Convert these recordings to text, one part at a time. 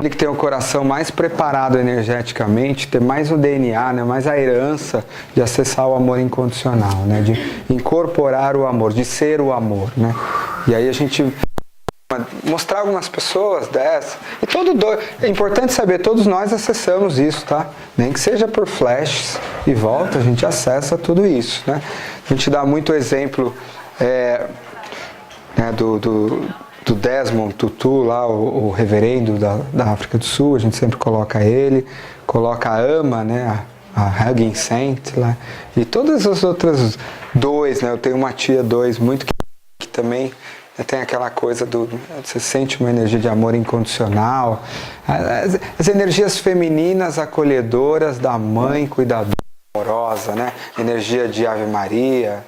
Ele que tem o coração mais preparado energeticamente, ter mais o DNA, né, mais a herança de acessar o amor incondicional, né, de incorporar o amor, de ser o amor, né. E aí a gente mostrar algumas pessoas dessa. E é importante saber, todos nós acessamos isso, tá? Nem que seja por flashes e volta, a gente acessa tudo isso, né? A gente dá muito exemplo né, do Desmond Tutu, lá, o reverendo da África do Sul, a gente sempre coloca ele, coloca a Ama, né, a Hugging Saint, lá, e todas as outras né, eu tenho uma tia muito que também tem aquela coisa você sente uma energia de amor incondicional, as energias femininas acolhedoras da mãe cuidadora, amorosa, né? Energia de Ave Maria,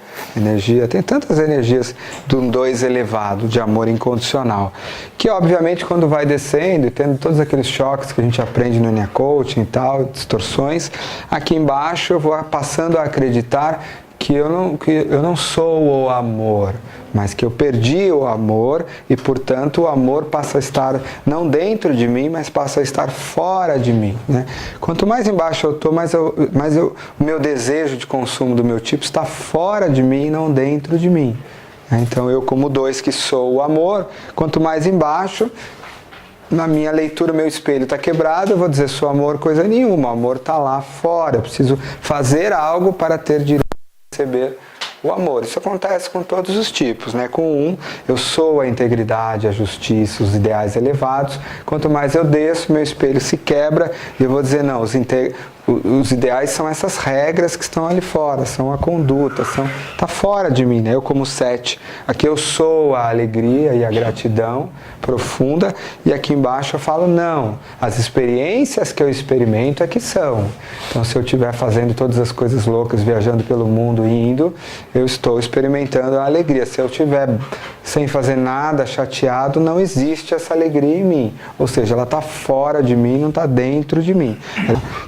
tem tantas energias do 2 elevado, de amor incondicional, que obviamente quando vai descendo e tendo todos aqueles choques que a gente aprende no Nia Coaching e tal, distorções, aqui embaixo eu vou passando a acreditar que eu não sou o amor, mas que eu perdi o amor e, portanto, o amor passa a estar não dentro de mim, mas passa a estar fora de mim, né? Quanto mais embaixo eu estou, o meu desejo de consumo do meu tipo está fora de mim e não dentro de mim. Então, eu como 2 que sou o amor, quanto mais embaixo, na minha leitura, meu espelho está quebrado, eu vou dizer, sou amor, coisa nenhuma, o amor está lá fora, eu preciso fazer algo para ter direito a receber o amor. Isso acontece com todos os tipos, né? Com eu sou a integridade, a justiça, os ideais elevados. Quanto mais eu desço, meu espelho se quebra e eu vou dizer, não, os ideais são essas regras que estão ali fora, são a conduta, está fora de mim, né? Eu como 7, aqui eu sou a alegria e a gratidão profunda, e aqui embaixo eu falo, não, as experiências que eu experimento é que são. Então, se eu estiver fazendo todas as coisas loucas, viajando pelo mundo, indo, eu estou experimentando a alegria. Se eu estiver sem fazer nada, chateado, não existe essa alegria em mim. Ou seja, ela está fora de mim, não está dentro de mim.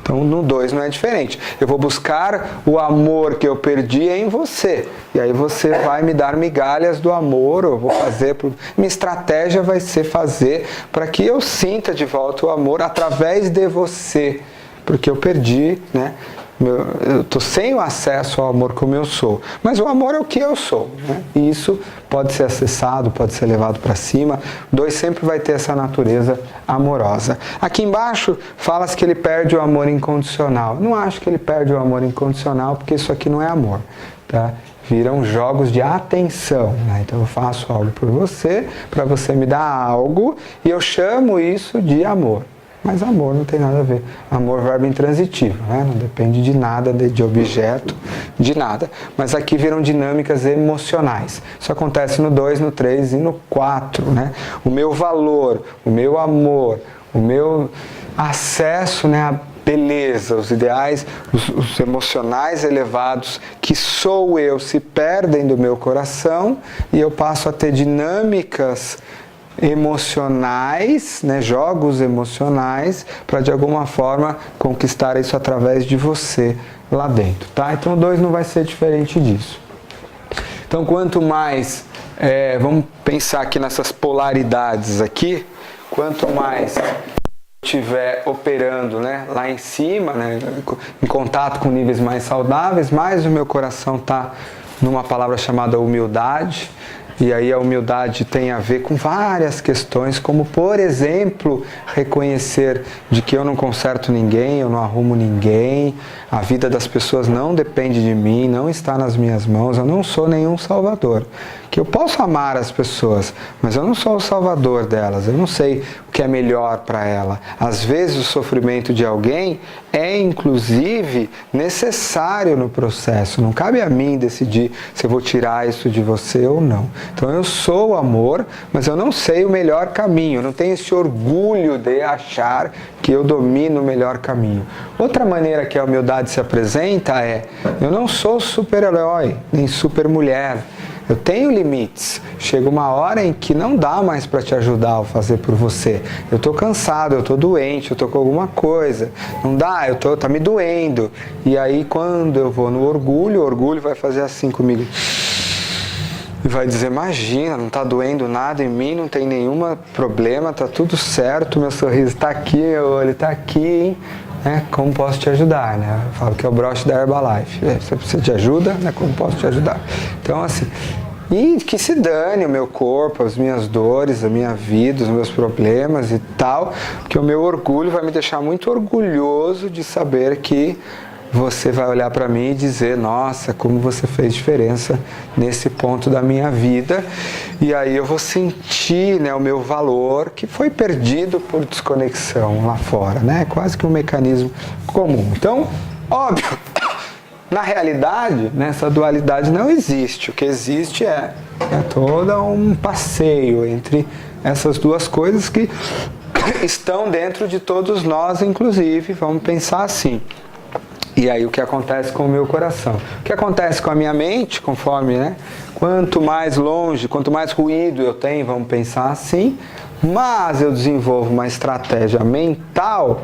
Então, no 2 não é diferente. Eu vou buscar o amor que eu perdi em você. E aí você vai me dar migalhas do amor, eu vou fazer... Minha estratégia vai ser fazer para que eu sinta de volta o amor através de você. Porque eu perdi, né? Eu estou sem o acesso ao amor como eu sou, mas o amor é o que eu sou, né? E isso pode ser acessado, pode ser levado para cima. 2 sempre vai ter essa natureza amorosa. Aqui embaixo fala-se que ele perde o amor incondicional. Não acho que ele perde o amor incondicional, porque isso aqui não é amor, tá? Viram jogos de atenção, né? Então eu faço algo por você, para você me dar algo, e eu chamo isso de amor. Mas amor não tem nada a ver. Amor, verbo intransitivo, né? Não depende de nada, de objeto, de nada. Mas aqui viram dinâmicas emocionais. Isso acontece no 2, no 3 e no 4, né? O meu valor, o meu amor, o meu acesso, né, à beleza, os ideais, os emocionais elevados que sou eu se perdem do meu coração e eu passo a ter dinâmicas emocionais, né, jogos emocionais, para de alguma forma conquistar isso através de você lá dentro, tá? Então o 2 não vai ser diferente disso. Então quanto mais, vamos pensar aqui nessas polaridades aqui, quanto mais estiver operando, né, lá em cima, né, em contato com níveis mais saudáveis, mais o meu coração está numa palavra chamada humildade. E aí a humildade tem a ver com várias questões, como, por exemplo, reconhecer de que eu não conserto ninguém, eu não arrumo ninguém, a vida das pessoas não depende de mim, não está nas minhas mãos, eu não sou nenhum salvador. Que eu posso amar as pessoas, mas eu não sou o salvador delas, eu não sei o que é melhor para ela. Às vezes o sofrimento de alguém é, inclusive, necessário no processo, não cabe a mim decidir se eu vou tirar isso de você ou não. Então eu sou o amor, mas eu não sei o melhor caminho, eu não tenho esse orgulho de achar que eu domino o melhor caminho. Outra maneira que a humildade se apresenta é, eu não sou super-herói, nem super-mulher, eu tenho limites, chega uma hora em que não dá mais para te ajudar a fazer por você. Eu estou cansado, eu estou doente, eu estou com alguma coisa, não dá, tá me doendo. E aí quando eu vou no orgulho, o orgulho vai fazer assim comigo. e vai dizer, imagina, não está doendo nada em mim, não tem nenhum problema, está tudo certo, meu sorriso está aqui, meu olho está aqui, hein? Como posso te ajudar, né? Eu falo que é o broche da Herbalife. Você precisa de ajuda, né? Como posso te ajudar? Então, assim, e que se dane o meu corpo, as minhas dores, a minha vida, os meus problemas e tal, porque o meu orgulho vai me deixar muito orgulhoso de saber que você vai olhar para mim e dizer, nossa, como você fez diferença nesse ponto da minha vida. E aí eu vou sentir, né, o meu valor que foi perdido por desconexão lá fora, né? Quase que um mecanismo comum. Então, óbvio, na realidade, né, essa dualidade não existe. O que existe é todo um passeio entre essas duas coisas que estão dentro de todos nós, inclusive, vamos pensar assim. E aí o que acontece com o meu coração? O que acontece com a minha mente, conforme, né? Quanto mais longe, quanto mais ruído eu tenho, vamos pensar assim, mas eu desenvolvo uma estratégia mental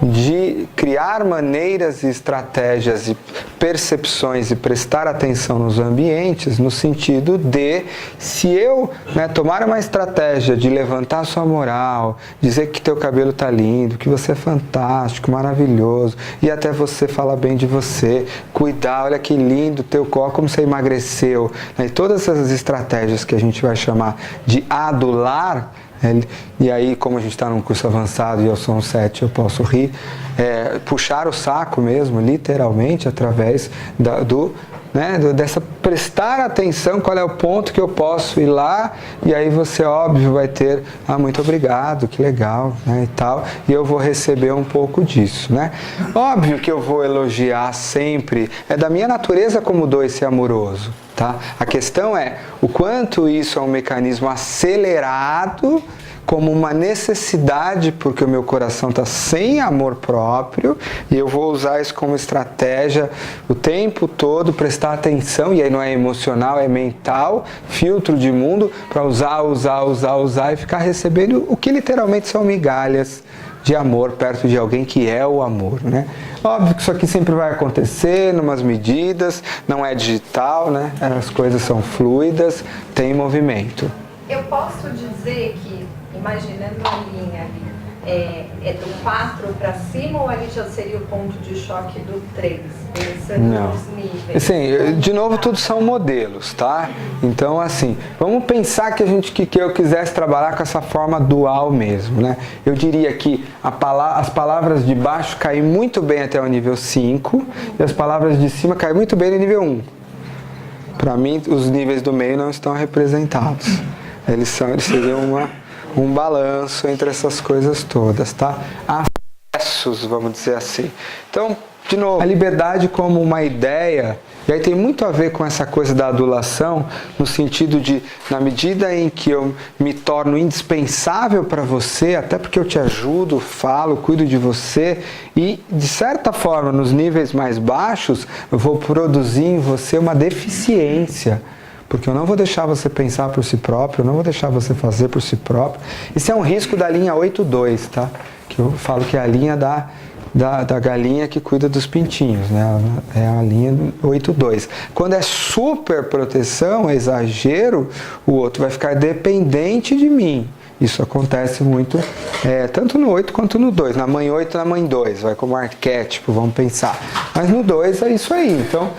de criar maneiras e estratégias e percepções e prestar atenção nos ambientes, no sentido de, se eu, né, tomar uma estratégia de levantar a sua moral, dizer que teu cabelo tá lindo, que você é fantástico, maravilhoso, e até você fala bem de você, cuidar, olha que lindo teu corpo, como você emagreceu, né, e todas essas estratégias que a gente vai chamar de adular. E aí, como a gente está num curso avançado e eu sou um 7, eu posso rir, puxar o saco mesmo, literalmente, através dessa prestar atenção, qual é o ponto que eu posso ir lá, e aí você, óbvio, vai ter, muito obrigado, que legal, né, e tal, e eu vou receber um pouco disso, né. Óbvio que eu vou elogiar sempre, é da minha natureza como dois ser amoroso. Tá? A questão é o quanto isso é um mecanismo acelerado como uma necessidade, porque o meu coração está sem amor próprio, e eu vou usar isso como estratégia o tempo todo, prestar atenção, e aí não é emocional, é mental, filtro de mundo, para usar e ficar recebendo o que literalmente são migalhas de amor perto de alguém que é o amor, né? Óbvio que isso aqui sempre vai acontecer, numas medidas, não é digital, né? As coisas são fluidas, tem movimento. Eu posso dizer que, imaginando a linha ali, é do 4 para cima, ou ali já seria o ponto de choque do 3? Não. Nos níveis. Assim, de novo, tudo são modelos, tá? Então, assim, vamos pensar que eu quisesse trabalhar com essa forma dual mesmo, né? Eu diria que as palavras de baixo caem muito bem até o nível 5 e as palavras de cima caem muito bem no nível 1. Para mim, os níveis do meio não estão representados. Eles seriam um balanço entre essas coisas todas, tá? Acessos, vamos dizer assim. Então, de novo, a liberdade como uma ideia, e aí tem muito a ver com essa coisa da adulação, no sentido de, na medida em que eu me torno indispensável para você, até porque eu te ajudo, falo, cuido de você, e de certa forma, nos níveis mais baixos, eu vou produzir em você uma deficiência. Porque eu não vou deixar você pensar por si próprio, eu não vou deixar você fazer por si próprio. Isso é um risco da linha 8.2, tá? Que eu falo que é a linha da galinha que cuida dos pintinhos, né? É a linha 8.2. Quando é super proteção, exagero, o outro vai ficar dependente de mim. Isso acontece muito, tanto no 8 quanto no 2. Na mãe 8 e na mãe 2, vai como arquétipo, vamos pensar. Mas no 2 é isso aí. Então,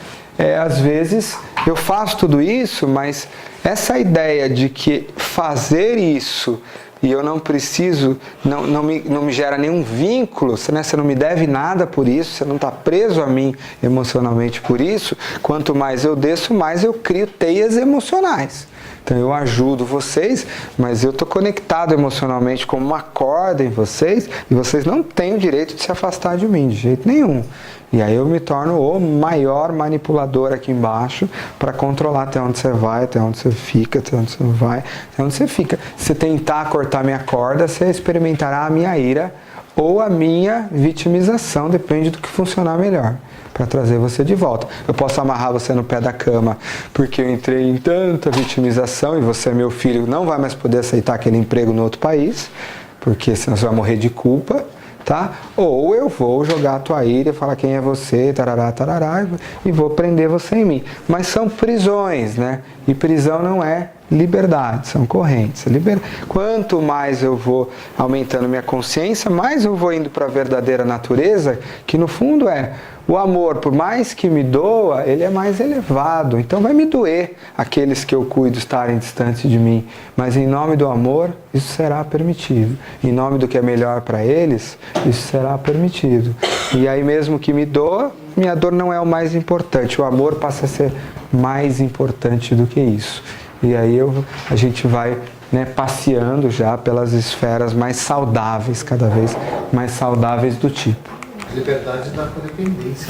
às vezes eu faço tudo isso, mas essa ideia de que fazer isso e eu não preciso, não me gera nenhum vínculo, né? Você não me deve nada por isso, você não está preso a mim emocionalmente por isso, quanto mais eu desço, mais eu crio teias emocionais. Então eu ajudo vocês, mas eu estou conectado emocionalmente como uma corda em vocês, e vocês não têm o direito de se afastar de mim, de jeito nenhum. E aí eu me torno o maior manipulador aqui embaixo para controlar até onde você vai, até onde você fica, até onde você vai, até onde você fica. Se tentar cortar minha corda, você experimentará a minha ira ou a minha vitimização, depende do que funcionar melhor, para trazer você de volta. Eu posso amarrar você no pé da cama porque eu entrei em tanta vitimização e você, meu filho, não vai mais poder aceitar aquele emprego no outro país, porque senão você vai morrer de culpa. tá? Ou eu vou jogar a tua ira e falar quem é você, tarará, tarará, e vou prender você em mim. Mas são prisões, né? E prisão não é liberdade, são correntes. Quanto mais eu vou aumentando minha consciência, mais eu vou indo para a verdadeira natureza, que no fundo é o amor, por mais que me doa, ele é mais elevado. Então vai me doer aqueles que eu cuido estarem distantes de mim. Mas em nome do amor, isso será permitido. Em nome do que é melhor para eles, isso será permitido. E aí mesmo que me doa, minha dor não é o mais importante. O amor passa a ser mais importante do que isso. E aí a gente vai, né, passeando já pelas esferas mais saudáveis, cada vez mais saudáveis do tipo. Liberdade da codependência.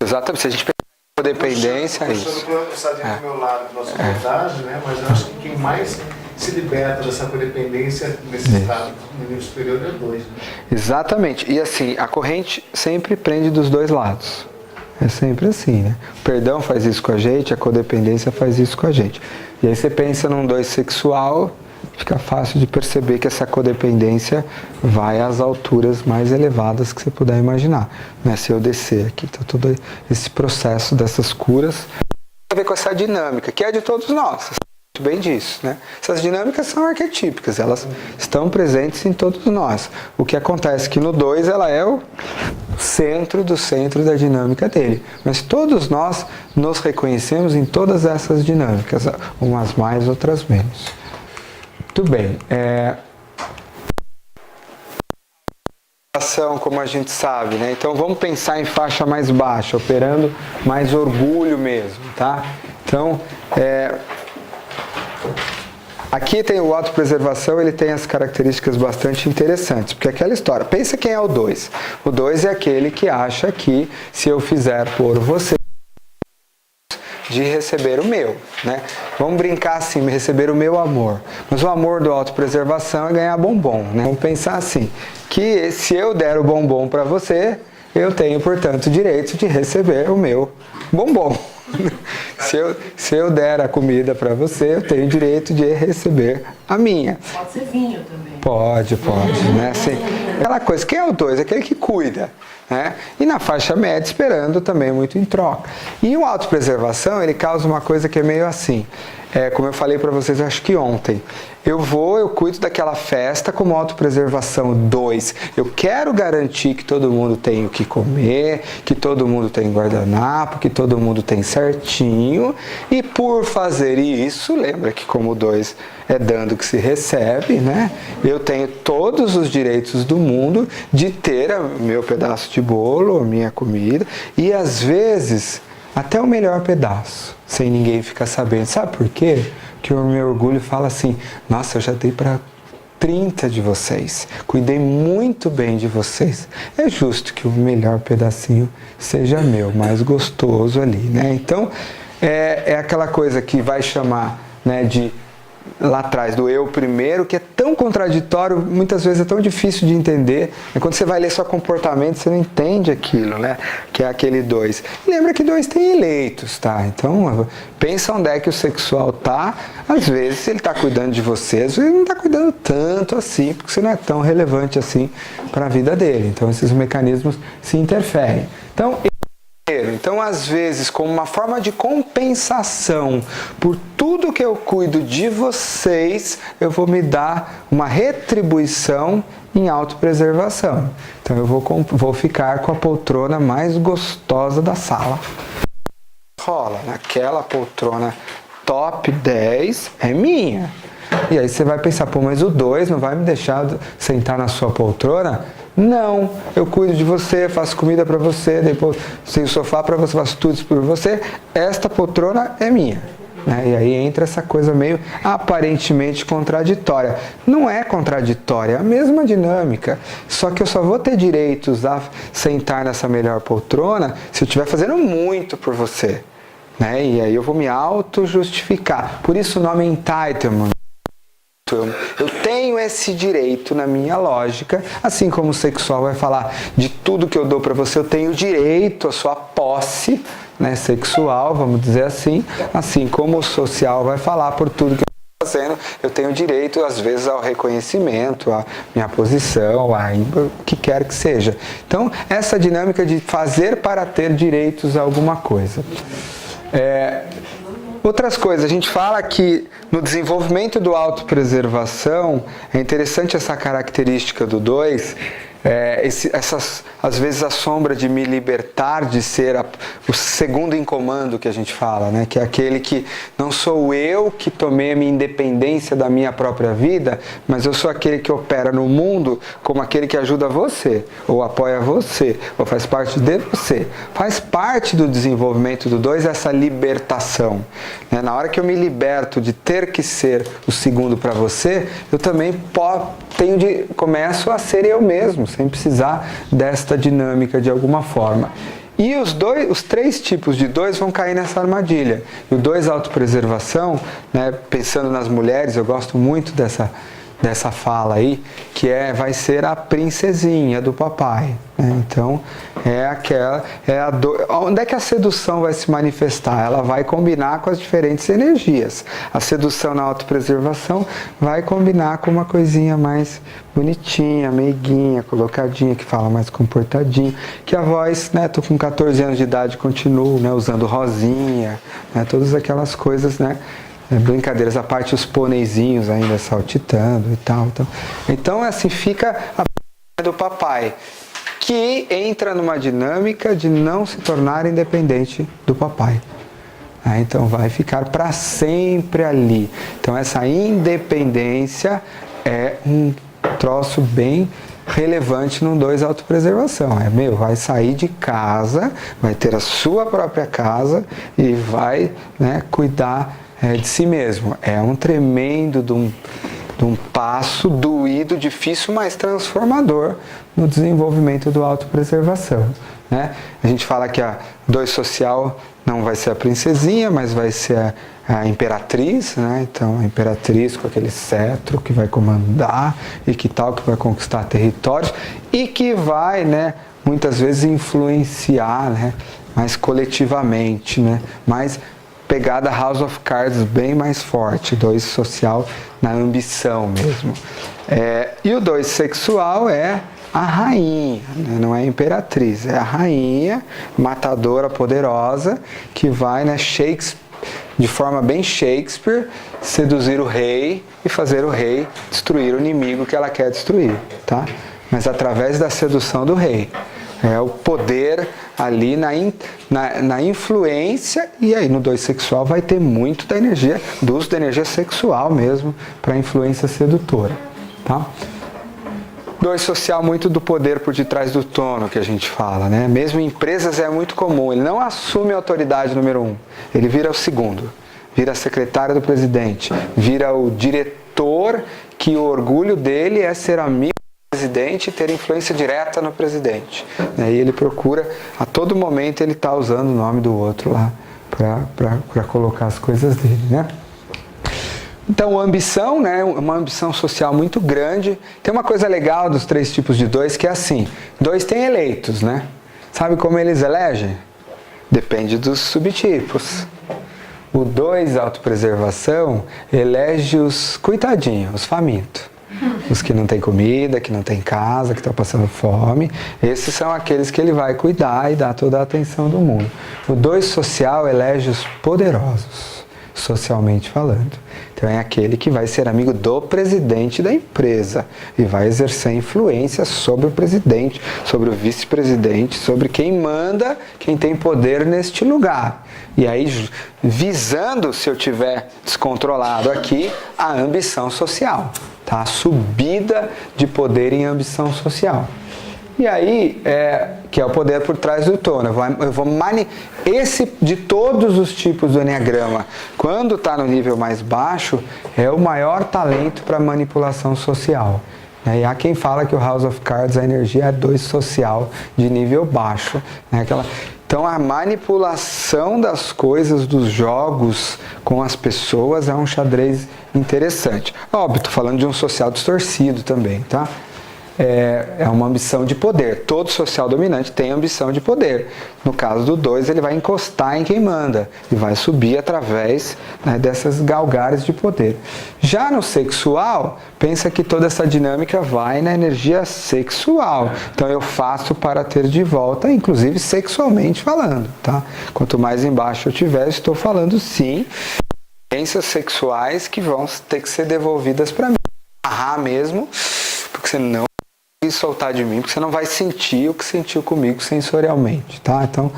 Exatamente, se a gente pensar em codependência, é isso. Eu estou do meu lado da nossa verdade, né? Mas eu acho que quem mais se liberta dessa codependência nesse estado no nível superior é dois. Né? Exatamente, e assim, a corrente sempre prende dos dois lados. É sempre assim, né? O perdão faz isso com a gente, a codependência faz isso com a gente. E aí você pensa num 2 sexual, fica fácil de perceber que essa codependência vai às alturas mais elevadas que você puder imaginar, né? Se eu descer aqui, então todo esse processo dessas curas tem a ver com essa dinâmica, que é de todos nós, muito bem disso, né? Essas dinâmicas são arquetípicas, elas estão presentes em todos nós. O que acontece é que no 2 ela é o centro do centro da dinâmica dele, mas todos nós nos reconhecemos em todas essas dinâmicas, umas mais, outras menos. Muito bem, como a gente sabe, né? Então vamos pensar em faixa mais baixa, operando mais orgulho mesmo, tá? Então, aqui tem o autopreservação, ele tem as características bastante interessantes, porque é aquela história, pensa quem é o 2. O 2 é aquele que acha que se eu fizer por você, de receber o meu, né? Vamos brincar assim, receber o meu amor. Mas o amor do autopreservação é ganhar bombom, né? Vamos pensar assim, que se eu der o bombom para você, eu tenho, portanto, o direito de receber o meu bombom. Se eu der a comida para você, eu tenho o direito de receber a minha. Pode ser vinho também. Pode, né? Assim, aquela coisa, quem é o 2? Aquele que cuida, né? E na faixa média, esperando também muito em troca. E o autopreservação, ele causa uma coisa que é meio assim, como eu falei para vocês, acho que ontem, eu cuido daquela festa como autopreservação 2. Eu quero garantir que todo mundo tem o que comer, que todo mundo tem guardanapo, que todo mundo tem certinho. E por fazer isso, lembra que como 2 é dando que se recebe, né? Eu tenho todos os direitos do mundo de ter o meu pedaço de bolo, a minha comida, e às vezes até o melhor pedaço, sem ninguém ficar sabendo. Sabe por quê? Porque o meu orgulho fala assim, nossa, eu já dei para 30 de vocês, cuidei muito bem de vocês. É justo que o melhor pedacinho seja meu, mais gostoso ali, né? Então, é aquela coisa que vai chamar, né, de lá atrás, do eu primeiro, que é tão contraditório, muitas vezes é tão difícil de entender. Quando você vai ler seu comportamento, você não entende aquilo, né? Que é aquele 2. Lembra que 2 tem eleitos, tá? Então, pensa onde é que o sexual tá. Às vezes ele tá cuidando de você, às vezes ele não tá cuidando tanto assim, porque você não é tão relevante assim para a vida dele. Então, esses mecanismos se interferem. Então, às vezes, como uma forma de compensação por tudo que eu cuido de vocês, eu vou me dar uma retribuição em autopreservação. Então, eu vou ficar com a poltrona mais gostosa da sala. Rola, naquela poltrona top 10 é minha. E aí você vai pensar, pô, mas o 2 não vai me deixar sentar na sua poltrona? Não, eu cuido de você, faço comida para você, depois tenho sofá para você, faço tudo por você. Esta poltrona é minha. Né? E aí entra essa coisa meio aparentemente contraditória. Não é contraditória, é a mesma dinâmica. Só que eu só vou ter direitos a sentar nessa melhor poltrona se eu estiver fazendo muito por você. Né? E aí eu vou me auto-justificar. Por isso o nome entitlement. Eu tenho esse direito na minha lógica, assim como o sexual vai falar de tudo que eu dou para você, eu tenho direito à sua posse, né, sexual, vamos dizer assim como o social vai falar por tudo que eu fazendo, eu tenho direito, às vezes, ao reconhecimento, à minha posição, o que quer que seja. Então, essa dinâmica de fazer para ter direitos a alguma coisa. Outras coisas, a gente fala que no desenvolvimento do autopreservação, é interessante essa característica do 2, às vezes a sombra de me libertar de ser o segundo em comando que a gente fala, né? Que é aquele que não sou eu que tomei a minha independência da minha própria vida, mas eu sou aquele que opera no mundo como aquele que ajuda você, ou apoia você, ou faz parte de você. Faz parte do desenvolvimento do 2 essa libertação, né? Na hora que eu me liberto de ter que ser o segundo para você, eu também começo a ser eu mesmo, sem precisar desta dinâmica de alguma forma. E os 3 tipos de 2 vão cair nessa armadilha. E o 2 autopreservação, né, pensando nas mulheres, eu gosto muito dessa fala aí, que vai ser a princesinha do papai, né? Então, onde é que a sedução vai se manifestar? Ela vai combinar com as diferentes energias. A sedução na autopreservação vai combinar com uma coisinha mais bonitinha, meiguinha, colocadinha, que fala mais comportadinho, que a voz, né, tô com 14 anos de idade, continuo, né, usando rosinha, né, todas aquelas coisas, né, brincadeiras à parte, os pôneizinhos ainda saltitando e tal. Então assim, fica a do papai, que entra numa dinâmica de não se tornar independente do papai. Então vai ficar para sempre ali. Então essa independência é um troço bem relevante no 2 autopreservação. Vai sair de casa, vai ter a sua própria casa e vai, né, cuidar de si mesmo. É um tremendo de um passo doído, difícil, mas transformador no desenvolvimento do autopreservação, né? A gente fala que a 2 social não vai ser a princesinha, mas vai ser a imperatriz, né? Então a imperatriz com aquele cetro que vai comandar e que vai conquistar territórios e que vai, né, muitas vezes influenciar, né, mais coletivamente, né? Mas pegada House of Cards bem mais forte, 2 social na ambição mesmo. E o 2 sexual é a rainha, né? Não é a imperatriz, é a rainha matadora poderosa que vai, né, de forma bem Shakespeare, seduzir o rei e fazer o rei destruir o inimigo que ela quer destruir, tá? Mas através da sedução do rei. É o poder ali na influência, e aí no 2 sexual vai ter muito do uso da energia sexual mesmo para a influência sedutora, tá? 2 social, muito do poder por detrás do trono que a gente fala, né? Mesmo em empresas é muito comum, ele não assume a autoridade número 1, ele vira o segundo, vira a secretária do presidente, vira o diretor, que o orgulho dele é ser amigo presidente e ter influência direta no presidente. E ele procura, a todo momento ele está usando o nome do outro lá para colocar as coisas dele, né? Então, ambição, né? Uma ambição social muito grande. Tem uma coisa legal dos 3 tipos de 2, que é assim, 2 tem eleitos, né? Sabe como eles elegem? Depende dos subtipos. O 2, autopreservação, elege os coitadinhos, os famintos. Os que não têm comida, que não têm casa, que estão passando fome. Esses são aqueles que ele vai cuidar e dar toda a atenção do mundo. O 2 social elege os poderosos, socialmente falando. Então é aquele que vai ser amigo do presidente da empresa e vai exercer influência sobre o presidente, sobre o vice-presidente, sobre quem manda, quem tem poder neste lugar. E aí, visando, se eu tiver descontrolado aqui, a ambição social, tá? A subida de poder em ambição social. E aí, que é o poder por trás do trono. Esse, de todos os tipos do Enneagrama, quando está no nível mais baixo, é o maior talento para manipulação social. E há quem fala que o House of Cards, a energia é 2 social de nível baixo. Né? Então a manipulação das coisas, dos jogos com as pessoas é um xadrez interessante. Óbvio, estou falando de um social distorcido também, tá? é uma ambição de poder. Todo social dominante tem ambição de poder. No caso do 2, ele vai encostar em quem manda e vai subir através, né, dessas galgares de poder. Já no sexual, pensa que toda essa dinâmica vai na energia sexual. Então eu faço para ter de volta, inclusive sexualmente falando, tá? Quanto mais embaixo eu tiver, eu estou falando sim, experiências sexuais que vão ter que ser devolvidas para mim. Amarrar mesmo, porque você não vai soltar de mim, porque você não vai sentir o que sentiu comigo sensorialmente, tá? Então,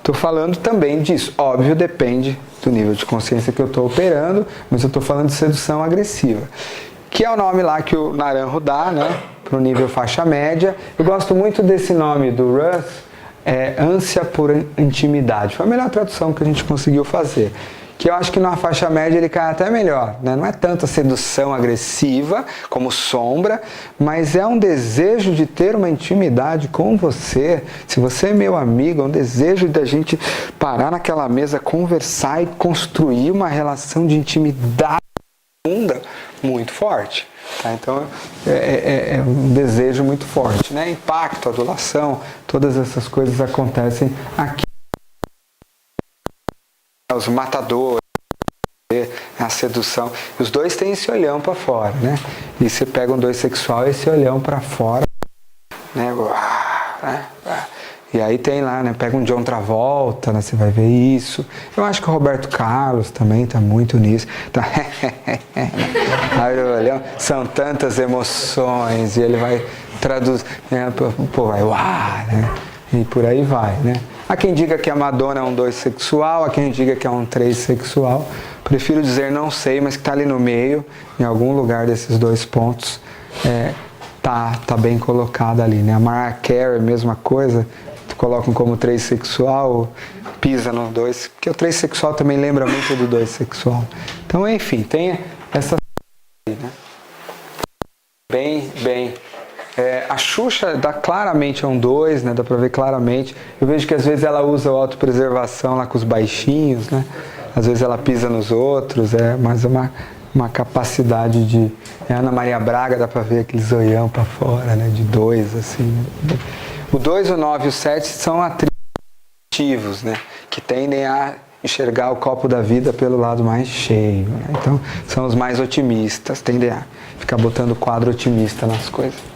tô falando também disso. Óbvio, depende do nível de consciência que eu estou operando, mas eu estou falando de sedução agressiva, que é o nome lá que o Naranjo dá, né, para o nível faixa média. Eu gosto muito desse nome do Russ, ânsia por intimidade. Foi a melhor tradução que a gente conseguiu fazer. Que eu acho que na faixa média ele cai até melhor, né? Não é tanto a sedução agressiva como sombra, mas é um desejo de ter uma intimidade com você. Se você é meu amigo, é um desejo da gente parar naquela mesa, conversar e construir uma relação de intimidade profunda muito forte. Tá? Então é um desejo muito forte, né? Impacto, adulação, todas essas coisas acontecem aqui. Os matadores, a sedução, os dois têm esse olhão para fora, né? E você pega um 2 sexual e esse olhão para fora, né? E aí tem lá, né? Pega um John Travolta, né? Você vai ver isso. Eu acho que o Roberto Carlos também tá muito nisso. Tá... Aí o olhão, são tantas emoções e ele vai traduzir, né? Pô, vai né? E por aí vai, né? Há quem diga que a Madonna é um 2 sexual, há quem diga que é um 3 sexual. Prefiro dizer não sei, mas que está ali no meio, em algum lugar desses 2 pontos, tá bem colocado ali, né? A Mariah Carey, mesma coisa, colocam como 3 sexual, pisa no 2, porque o 3 sexual também lembra muito do 2 sexual. Então, enfim, tem essa... né? Bem... a Xuxa dá claramente um 2, né? Dá pra ver claramente. Eu vejo que às vezes ela usa o autopreservação lá com os baixinhos, né? Às vezes ela pisa nos outros, mas é uma capacidade de... Ana Maria Braga dá pra ver aquele zoião pra fora, né? De 2, assim. Né? O 2, o 9 e o 7 são atributivos, né? Que tendem a enxergar o copo da vida pelo lado mais cheio, né? Então, são os mais otimistas, tendem a ficar botando quadro otimista nas coisas.